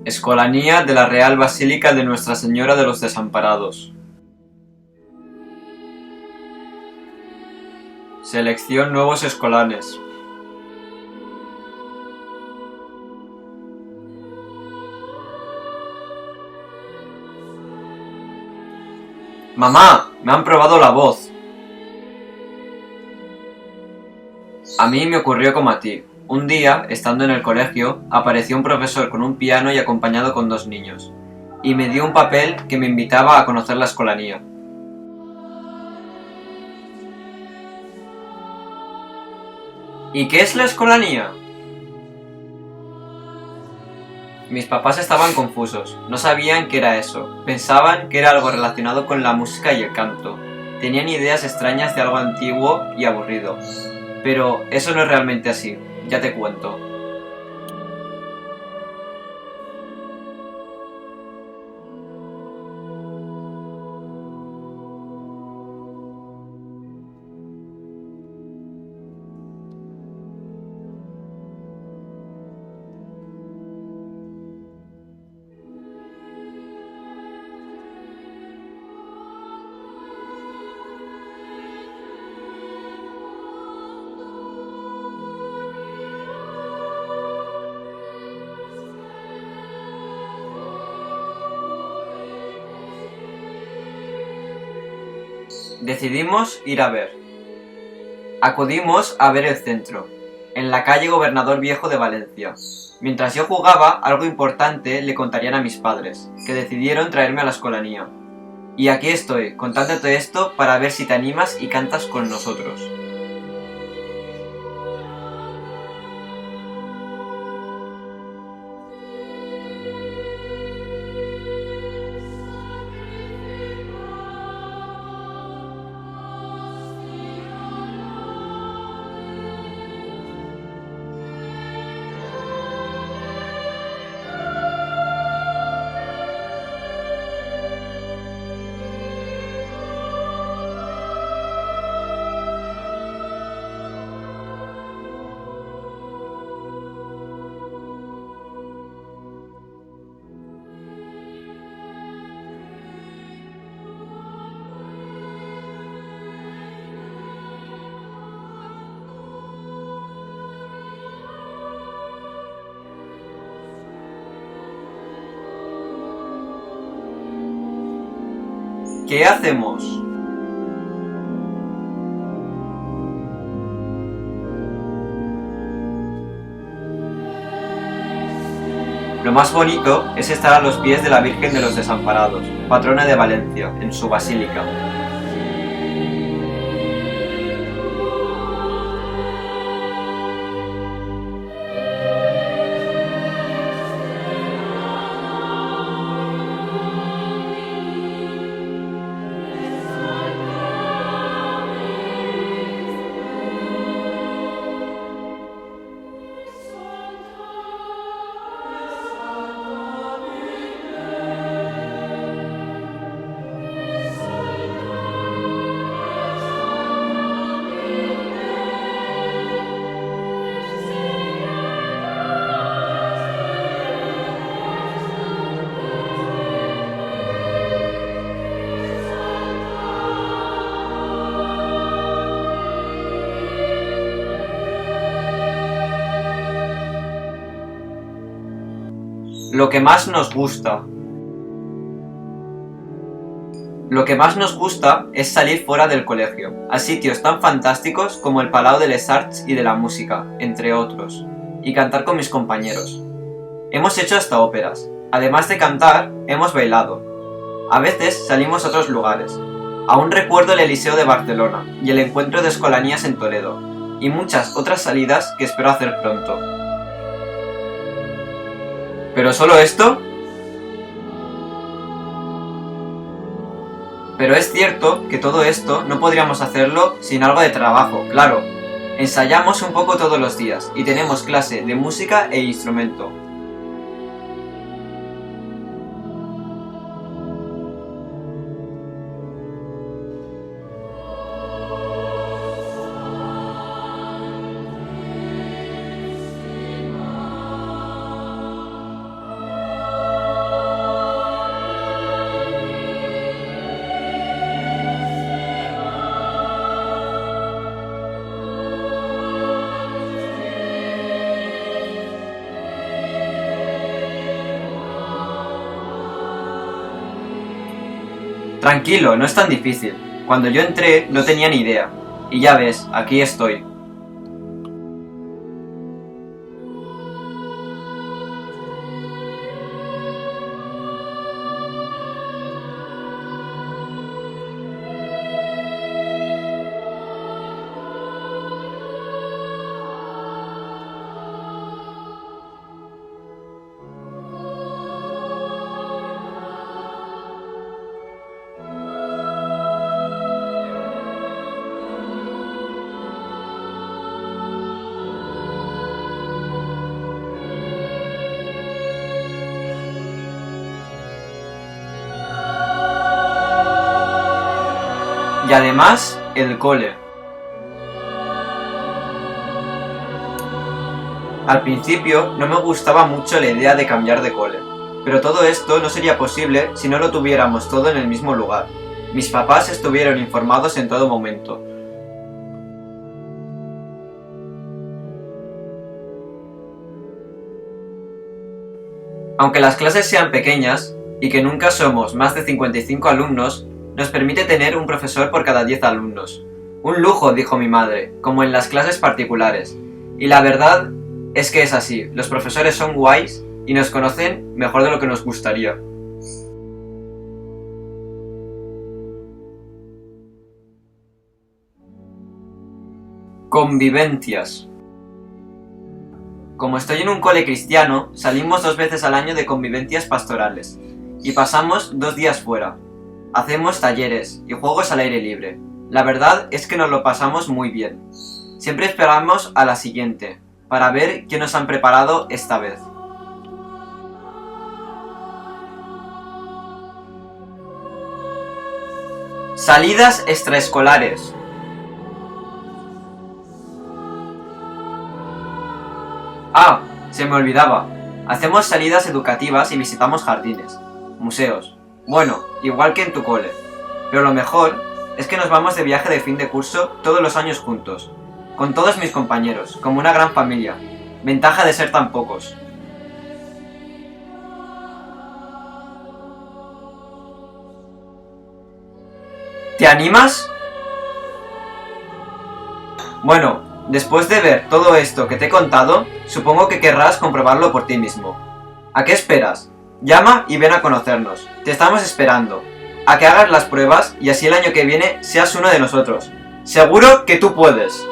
Escolanía de la Real Basílica de Nuestra Señora de los Desamparados. Selección nuevos escolanes. ¡Mamá! ¡Me han probado la voz! A mí me ocurrió como a ti. Un día, estando en el colegio, apareció un profesor con un piano y acompañado con 2 niños, y me dio un papel que me invitaba a conocer la escolanía. ¿Y qué es la escolanía? Mis papás estaban confusos, no sabían qué era eso, pensaban que era algo relacionado con la música y el canto, tenían ideas extrañas de algo antiguo y aburrido, pero eso no es realmente así, ya te cuento. Decidimos ir a ver. Acudimos a ver el centro, en la calle Gobernador Viejo de Valencia. Mientras yo jugaba, algo importante le contarían a mis padres, que decidieron traerme a la escolanía. Y aquí estoy, contándote esto para ver si te animas y cantas con nosotros. ¿Qué hacemos? Lo más bonito es estar a los pies de la Virgen de los Desamparados, patrona de Valencia, en su basílica. Lo que más nos gusta. Lo que más nos gusta es salir fuera del colegio, a sitios tan fantásticos como el Palau de les Arts y de la Música, entre otros, y cantar con mis compañeros. Hemos hecho hasta óperas. Además de cantar, hemos bailado. A veces salimos a otros lugares. Aún recuerdo el Eliseo de Barcelona y el encuentro de escolanías en Toledo, y muchas otras salidas que espero hacer pronto. ¿Pero solo esto? Pero es cierto que todo esto no podríamos hacerlo sin algo de trabajo, claro. Ensayamos un poco todos los días y tenemos clase de música e instrumento. Tranquilo, no es tan difícil. Cuando yo entré no tenía ni idea. Y ya ves, aquí estoy. Y además, el cole. Al principio no me gustaba mucho la idea de cambiar de cole, pero todo esto no sería posible si no lo tuviéramos todo en el mismo lugar. Mis papás estuvieron informados en todo momento. Aunque las clases sean pequeñas, y que nunca somos más de 55 alumnos, nos permite tener un profesor por cada 10 alumnos. Un lujo, dijo mi madre, como en las clases particulares. Y la verdad es que es así, los profesores son guays y nos conocen mejor de lo que nos gustaría. Convivencias. Como estoy en un cole cristiano, salimos 2 veces al año de convivencias pastorales y pasamos 2 días fuera. Hacemos talleres y juegos al aire libre. La verdad es que nos lo pasamos muy bien. Siempre esperamos a la siguiente, para ver qué nos han preparado esta vez. Salidas extraescolares. Ah, se me olvidaba. Hacemos salidas educativas y visitamos jardines, museos. Bueno, igual que en tu cole. Pero lo mejor es que nos vamos de viaje de fin de curso todos los años juntos, con todos mis compañeros, como una gran familia. Ventaja de ser tan pocos. ¿Te animas? Bueno, después de ver todo esto que te he contado, supongo que querrás comprobarlo por ti mismo. ¿A qué esperas? Llama y ven a conocernos. Te estamos esperando. A que hagas las pruebas y así el año que viene seas uno de nosotros. Seguro que tú puedes.